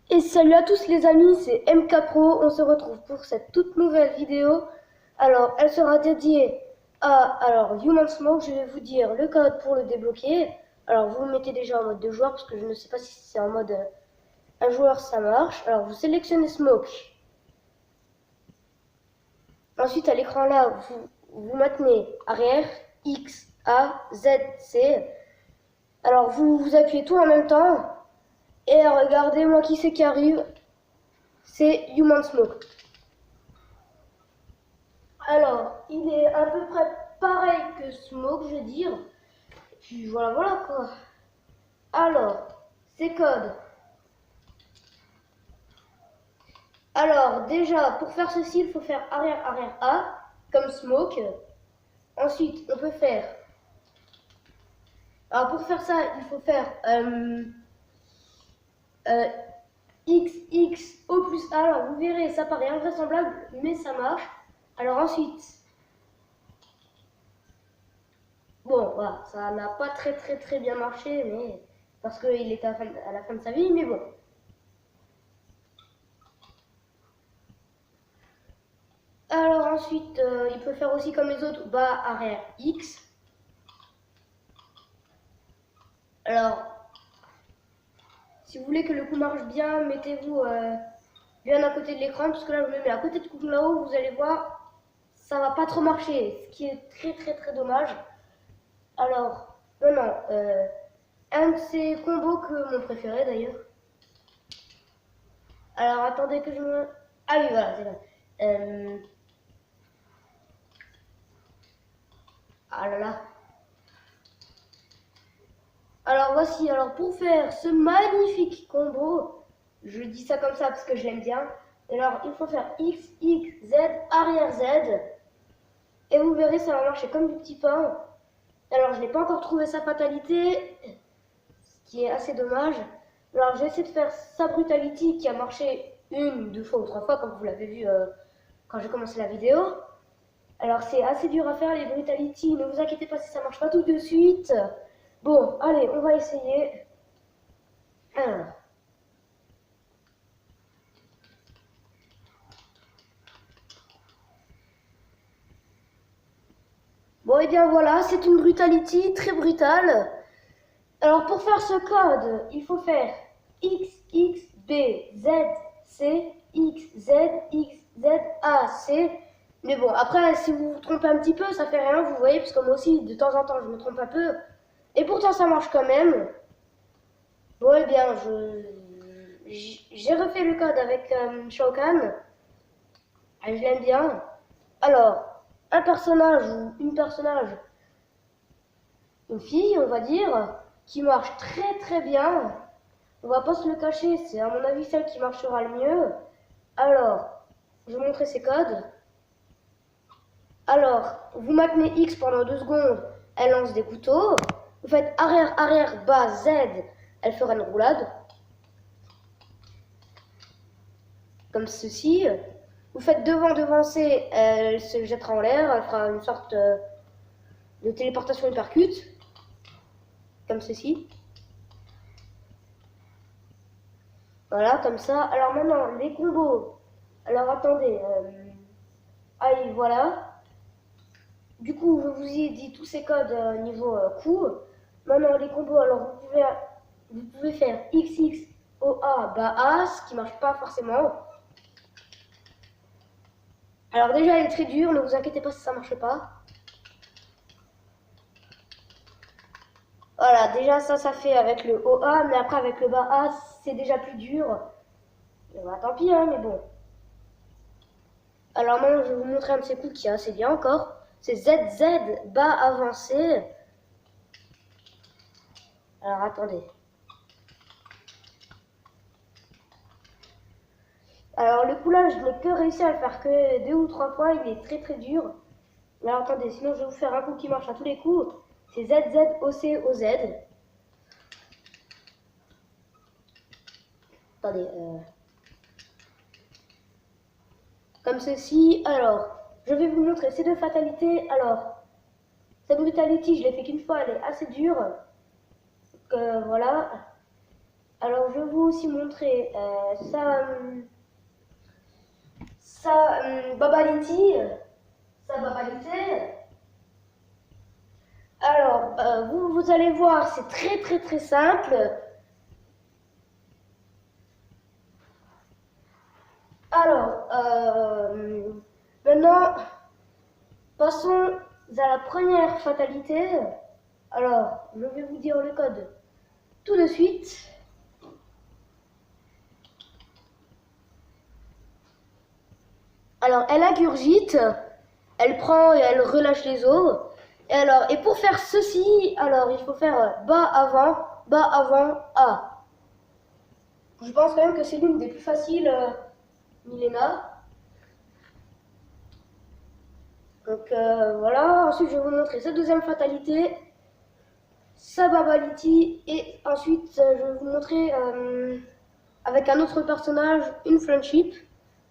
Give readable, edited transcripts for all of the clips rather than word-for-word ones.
Et salut à tous les amis, c'est MK Pro, on se retrouve pour cette toute nouvelle vidéo. Alors, elle sera dédiée à Human Smoke, je vais vous dire le code pour le débloquer. Alors, vous le mettez déjà en mode 2 joueurs, parce que je ne sais pas si c'est en mode un joueur ça marche. Alors, vous sélectionnez Smoke. Ensuite, à l'écran là, vous maintenez arrière, X, A, Z, C. Alors, vous appuyez tout en même temps. Et regardez, moi qui c'est qui arrive, c'est Human Smoke. Alors, il est à peu près pareil que Smoke, je veux dire. Et puis voilà quoi. Alors, ces codes. Alors, déjà, pour faire ceci, il faut faire arrière, arrière A, comme Smoke. Ensuite, on peut faire... Alors, pour faire ça, il faut faire X, X, O plus A. Alors, vous verrez, ça paraît invraisemblable, mais ça marche. Alors ensuite... Bon, voilà, ça n'a pas très bien marché, mais... Parce qu'il était à la fin de sa vie, mais bon. Alors ensuite, il peut faire aussi comme les autres, bas, arrière, X. Alors, si vous voulez que le coup marche bien, mettez-vous bien à côté de l'écran, parce que là, je me mets à côté de coup là-haut, vous allez voir, ça va pas trop marcher, ce qui est très dommage. Alors, maintenant, un de ces combos que mon préféré d'ailleurs. Alors, attendez que je me... Ah oui, voilà, c'est vrai. Ah là là. Alors voici, alors pour faire ce magnifique combo, je dis ça comme ça parce que je l'aime bien. Alors il faut faire X, X, Z, arrière Z. Et vous verrez, ça va marcher comme du petit pain. Alors je n'ai pas encore trouvé sa fatalité, ce qui est assez dommage. Alors j'ai essayé de faire sa brutality qui a marché une, deux fois ou trois fois comme vous l'avez vu quand j'ai commencé la vidéo. Alors c'est assez dur à faire les brutality, ne vous inquiétez pas si ça marche pas tout de suite. Bon, allez, on va essayer. Alors. Bon, et bien voilà, c'est une brutality très brutale. Alors pour faire ce code, il faut faire X, X, B, Z, C, X, Z, X, Z, A, C. Mais bon, après, si vous vous trompez un petit peu, ça fait rien, vous voyez, parce que moi aussi, de temps en temps, je me trompe un peu. Et pourtant, ça marche quand même. Bon, et bien, j'ai refait le code avec Shao Kahn. Je l'aime bien. Alors, un personnage ou une personnage, une fille, on va dire, qui marche très bien. On va pas se le cacher, c'est à mon avis celle qui marchera le mieux. Alors, je vais montrer ses codes. Alors, vous maintenez X pendant 2 secondes, elle lance des couteaux. Vous faites arrière, arrière, bas, Z, elle fera une roulade. Comme ceci. Vous faites devant, devant C, elle se jettera en l'air, elle fera une sorte de téléportation hypercute. Comme ceci. Voilà, comme ça. Alors maintenant, les combos. Alors attendez. Allez, voilà. Du coup, je vous ai dit tous ces codes niveau coup. Maintenant, les combos, alors vous pouvez faire XX, OA, bas A, ce qui marche pas forcément. Alors déjà, elle est très dure, ne vous inquiétez pas si ça marche pas. Voilà, déjà ça fait avec le OA, mais après avec le bas A, c'est déjà plus dur. Bah, tant pis, hein, mais bon. Alors maintenant, je vais vous montrer un de ces coups qui est assez bien encore. C'est ZZ, bas avancé. Alors attendez. Alors le coup là, je n'ai que réussi à le faire que 2 ou 3 fois, il est très dur. Alors attendez, sinon je vais vous faire un coup qui marche à tous les coups. C'est ZZ, OC, OZ. Attendez. Comme ceci. Alors, je vais vous montrer ces deux fatalités. Alors, cette brutality, je l'ai fait qu'une fois, elle est assez dure. Donc voilà. Alors, je vais vous aussi montrer ça, Babaliti, ça Babalité. Alors, vous allez voir, c'est très simple. Alors, maintenant, passons à la première fatalité. Alors, je vais vous dire le code tout de suite. Alors, elle ingurgite, elle prend et elle relâche les os. Et pour faire ceci, alors il faut faire bas avant, A. Je pense quand même que c'est l'une des plus faciles, Milena. Donc voilà, ensuite je vais vous montrer cette deuxième fatalité, Sababaliti, et ensuite je vais vous montrer avec un autre personnage une friendship,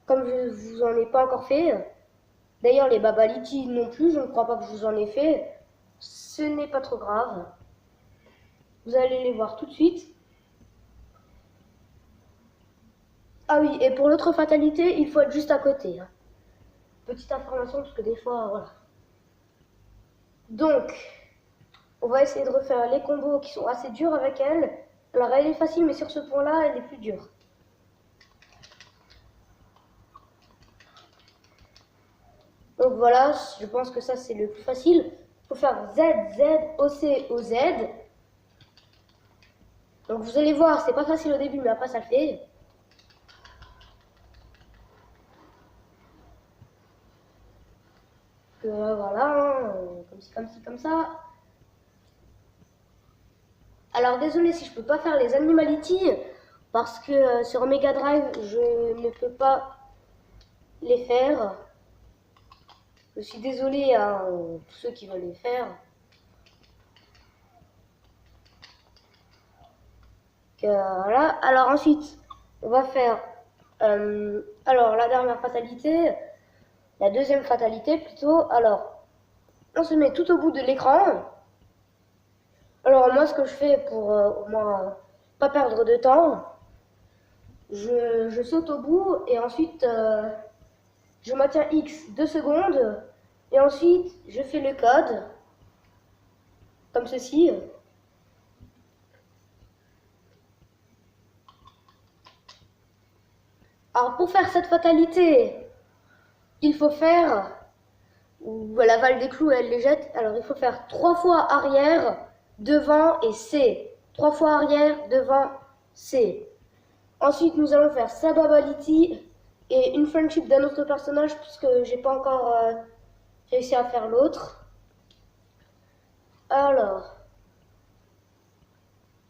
comme je vous en ai pas encore fait. D'ailleurs les Babaliti non plus, je ne crois pas que je vous en ai fait. Ce n'est pas trop grave. Vous allez les voir tout de suite. Ah oui, et pour l'autre fatalité, il faut être juste à côté. Hein. Petite information, parce que des fois, voilà. Donc, on va essayer de refaire les combos qui sont assez durs avec elle. Alors, elle est facile, mais sur ce point-là, elle est plus dure. Donc voilà, je pense que ça, c'est le plus facile. Il faut faire Z, Z, OC, OZ. Donc, vous allez voir, c'est pas facile au début, mais après, ça le fait. Voilà, hein, comme ça. Alors désolé si je peux pas faire les Animality parce que sur Mega Drive je ne peux pas les faire. Je suis désolé à tous ceux qui veulent les faire. Voilà. Alors ensuite on va faire alors la dernière fatalité, la deuxième fatalité plutôt. Alors on se met tout au bout de l'écran. Alors moi ce que je fais pour au moins pas perdre de temps, je saute au bout et ensuite je maintiens X 2 secondes et ensuite je fais le code comme ceci. Alors pour faire cette fatalité, il faut faire, ou elle avale des clous et elle les jette, alors il faut faire 3 fois arrière, devant et C. 3 fois arrière, devant, C. Ensuite nous allons faire Sababality et une friendship d'un autre personnage puisque j'ai pas encore réussi à faire l'autre. Alors,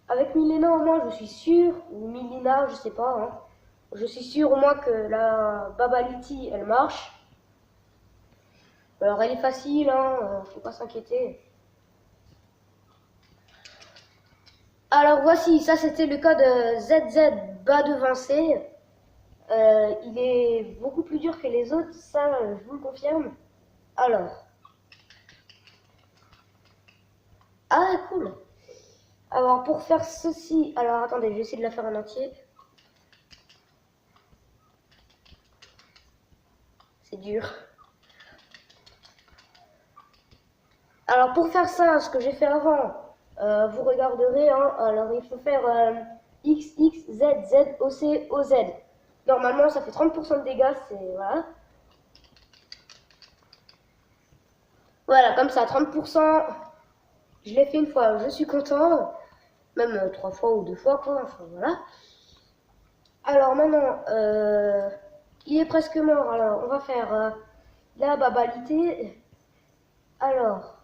avec Milena au moins je suis sûr, ou Milina, je sais pas, hein, je suis sûr au moins que la Babality elle marche. Alors elle est facile, hein, faut pas s'inquiéter. Alors voici, ça c'était le code ZZ bas devant C. Il est beaucoup plus dur que les autres, ça je vous le confirme. Alors. Ah cool. Alors pour faire ceci, alors attendez, je vais essayer de la faire en entier. C'est dur. Alors pour faire ça, ce que j'ai fait avant, vous regarderez, hein, alors il faut faire X, X, Z, Z, OC, OZ. Normalement ça fait 30% de dégâts, c'est voilà. Voilà, comme ça, 30%, je l'ai fait une fois, je suis content. Même 3 fois ou 2 fois, quoi, enfin voilà. Alors maintenant, il est presque mort, alors on va faire la babalité. Alors,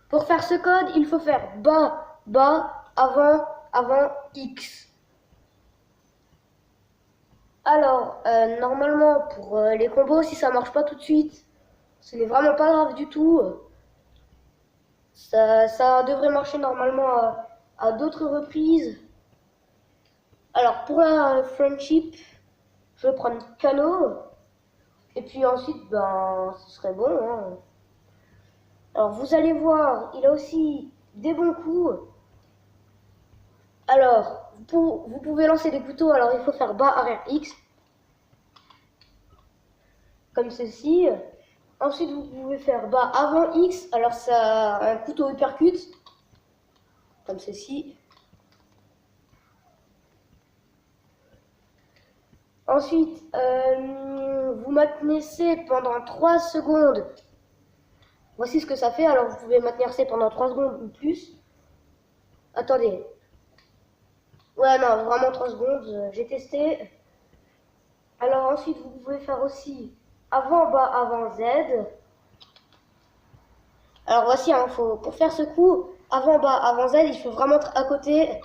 pour faire ce code, il faut faire bas, bas, avant, X. Alors, normalement, pour les combos, si ça marche pas tout de suite, ce n'est vraiment pas grave du tout. Ça devrait marcher normalement à d'autres reprises. Alors, pour la friendship, je vais prendre Cano. Et puis ensuite, ben, ce serait bon. Hein. Alors vous allez voir, il a aussi des bons coups. Alors, vous pouvez lancer des couteaux, alors il faut faire bas arrière X. Comme ceci. Ensuite, vous pouvez faire bas avant X, alors ça un couteau uppercut. Comme ceci. Ensuite, vous maintenez C pendant 3 secondes. Voici ce que ça fait. Alors, vous pouvez maintenir C pendant 3 secondes ou plus. Attendez. Ouais, non, vraiment 3 secondes. J'ai testé. Alors, ensuite, vous pouvez faire aussi avant, bas, avant Z. Alors, voici, hein, pour faire ce coup, avant, bas, avant Z, il faut vraiment être à côté.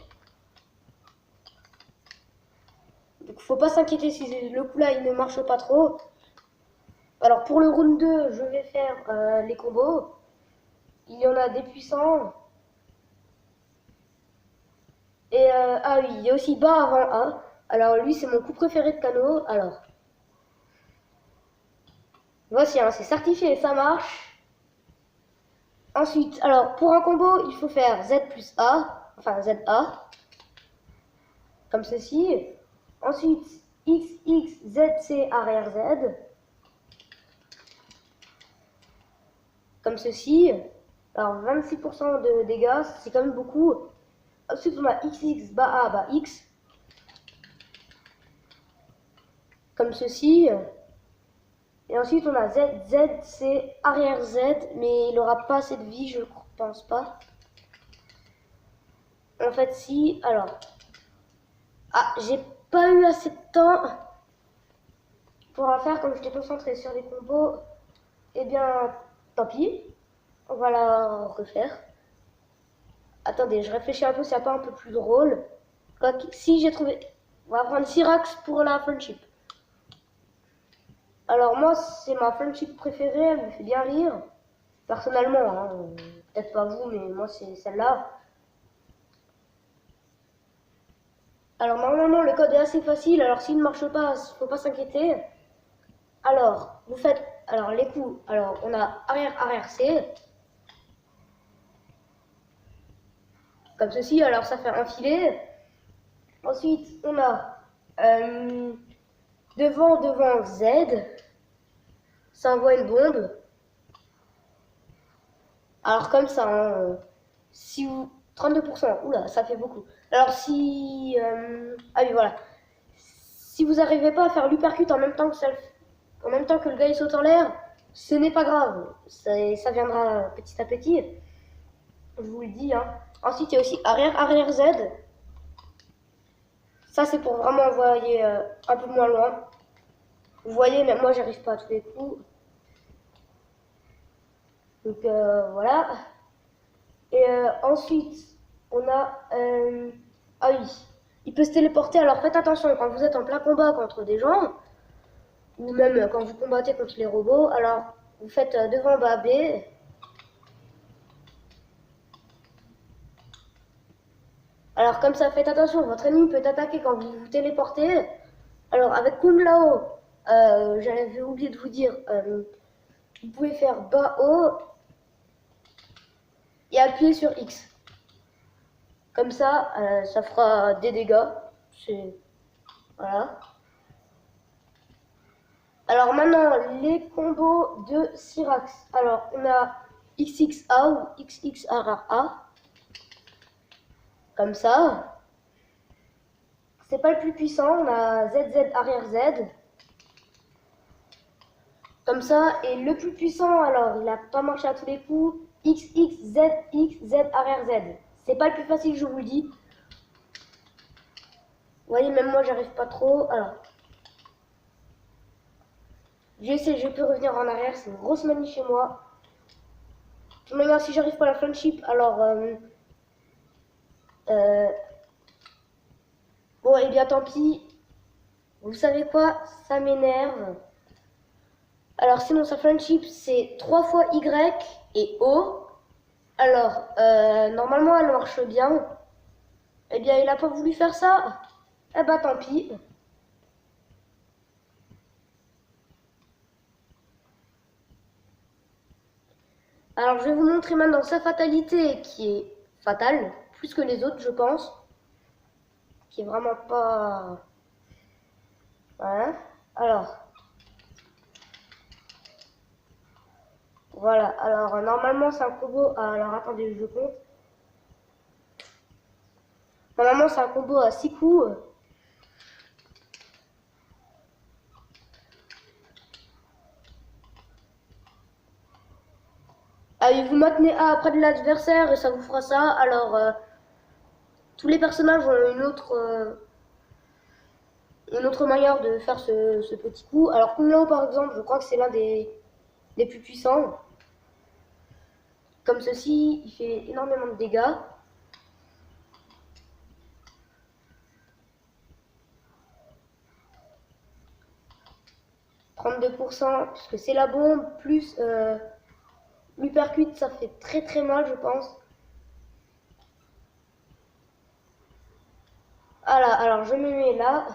Donc, faut pas s'inquiéter si le coup là, il ne marche pas trop. Alors, pour le round 2, je vais faire les combos. Il y en a des puissants. Et ah oui, il y a aussi bas avant A. Alors lui, c'est mon coup préféré de Kano. Alors, voici, hein, c'est certifié, ça marche. Ensuite, alors pour un combo, il faut faire Z plus A, enfin ZA, comme ceci. Ensuite, X, X, Z, C, arrière Z, comme ceci. Alors 26% de dégâts, c'est quand même beaucoup. Ensuite, on a XX, bas A, bas X, comme ceci. Et ensuite, on a Z, Z, C, arrière Z, mais il n'aura pas assez de vie, je ne pense pas. En fait, si, alors. Ah, j'ai pas eu assez de temps pour la faire, comme j'étais concentré sur les combos. Eh bien, tant pis. On va la refaire. Attendez, je réfléchis un peu, c'est pas un peu plus drôle. Si, j'ai trouvé. On va prendre Syrax pour la friendship. Alors moi, c'est ma friendship préférée, elle me fait bien rire. Personnellement, hein, peut-être pas vous, mais moi c'est celle-là. Alors normalement le code est assez facile, alors s'il ne marche pas, faut pas s'inquiéter. Alors, vous faites alors les coups, alors on a arrière arrière C. Comme ceci, alors ça fait un filet. Ensuite, on a devant devant Z. Ça envoie une bombe. Alors comme ça, hein, si vous 32%, oula, ça fait beaucoup. Alors si ah oui voilà. Si vous n'arrivez pas à faire l'uppercut en même temps que le gars il saute en l'air, ce n'est pas grave. Ça viendra petit à petit. Je vous le dis. Hein. Ensuite, il y a aussi arrière arrière Z. Ça c'est pour vraiment envoyer un peu moins loin. Vous voyez, même moi j'arrive pas à tous les coups. Donc voilà. Et ensuite, on a ah oui, il peut se téléporter. Alors faites attention quand vous êtes en plein combat contre des gens, ou même quand vous combattez contre les robots. Alors vous faites devant bas B. Alors comme ça, faites attention, votre ennemi peut attaquer quand vous vous téléportez. Alors avec Kung Lao, j'avais oublié de vous dire, vous pouvez faire bas haut et appuyer sur X. Comme ça, ça fera des dégâts. Voilà. Alors maintenant, les combos de Syrax. Alors on a XXA ou XXRA. Comme ça. C'est pas le plus puissant, on a ZZ arrière Z. Comme ça, et le plus puissant, alors il n'a pas marché à tous les coups, XXZXZ arrière Z. C'est pas le plus facile, je vous le dis. Vous voyez, même moi, j'arrive pas trop. Alors, j'essaie, je peux revenir en arrière, c'est une grosse manie chez moi. Maintenant, si j'arrive pas à la friendship, alors... bon, et bien tant pis. Vous savez quoi? Ça m'énerve. Alors, sinon, sa friendship, c'est 3 fois Y et O. Alors, normalement, elle marche bien. Eh bien, il a pas voulu faire ça. Eh ben, tant pis. Alors, je vais vous montrer maintenant sa fatalité qui est fatale, plus que les autres, je pense. Qui est vraiment pas... Voilà. Alors... Voilà, alors normalement c'est un combo... Alors attendez, je compte. Normalement c'est un combo à 6 coups. Ah, et vous maintenez A après de l'adversaire et ça vous fera ça. Alors tous les personnages ont une autre manière de faire ce petit coup. Alors Kung Lao par exemple, je crois que c'est l'un des plus puissants. Comme ceci, il fait énormément de dégâts. « 32%, puisque c'est la bombe, plus l'uppercut, ça fait très très mal, je pense. Voilà, alors je me mets là.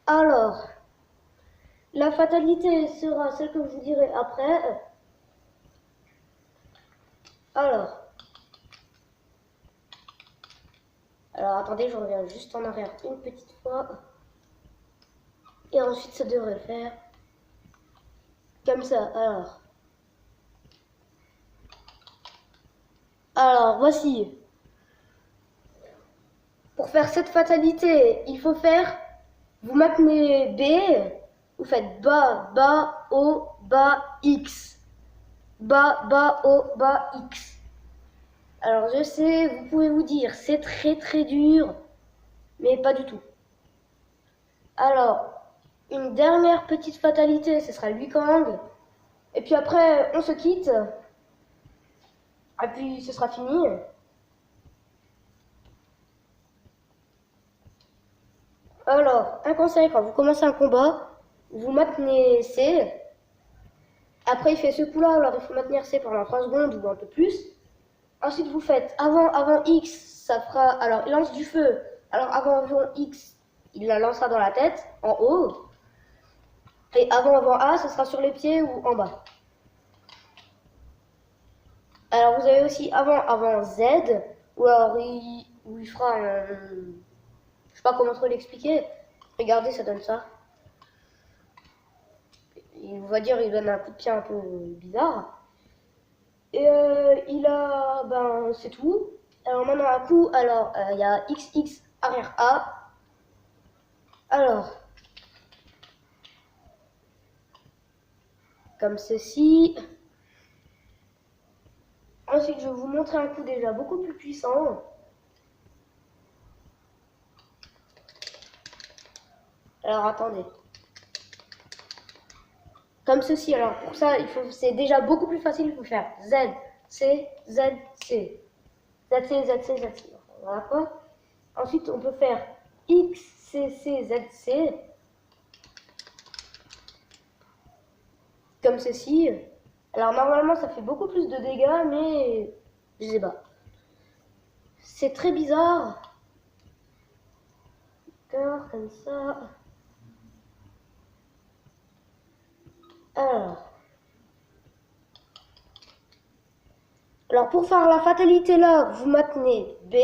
Alors, la fatalité sera celle que je vous dirai après. Alors attendez, je reviens juste en arrière une petite fois. Et ensuite, ça devrait le faire. Comme ça, alors, voici. Pour faire cette fatalité, il faut faire... Vous maintenez B, vous faites bas, bas, haut, bas, X. Bas, bas, haut, bas, X. Alors, je sais, vous pouvez vous dire, c'est très très dur, mais pas du tout. Alors, une dernière petite fatalité, ce sera Liu Kang. Et puis après, on se quitte. Et puis, ce sera fini. Alors, un conseil, quand vous commencez un combat, vous maintenez C. Après, il fait ce coup-là, alors il faut maintenir C pendant 3 secondes ou un peu plus. Ensuite, vous faites avant X, ça fera... Alors, il lance du feu. Alors, avant X, il la lancera dans la tête, en haut. Et avant A, ce sera sur les pieds ou en bas. Alors, vous avez aussi avant Z, ou alors il fera un... Je sais pas comment trop l'expliquer. Regardez, ça donne ça. Il va dire, il donne un coup de pied un peu bizarre. Et il a, ben, c'est tout. Alors maintenant un coup, alors il y a XX arrière A. Alors, comme ceci. Ensuite, je vais vous montrer un coup déjà beaucoup plus puissant. Alors attendez. Comme ceci. Alors pour ça, c'est déjà beaucoup plus facile. Il faut faire Z, C, Z, C. Z, C, Z, C, Z, C. Voilà quoi. Ensuite, on peut faire X, C, C, Z, C. Comme ceci. Alors normalement, ça fait beaucoup plus de dégâts, mais je sais pas. C'est très bizarre. D'accord, comme ça. Alors pour faire la fatalité là, vous maintenez B.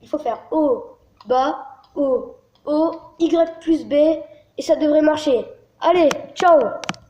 Il faut faire O, bas, O, O, Y plus B. Et ça devrait marcher. Allez, ciao!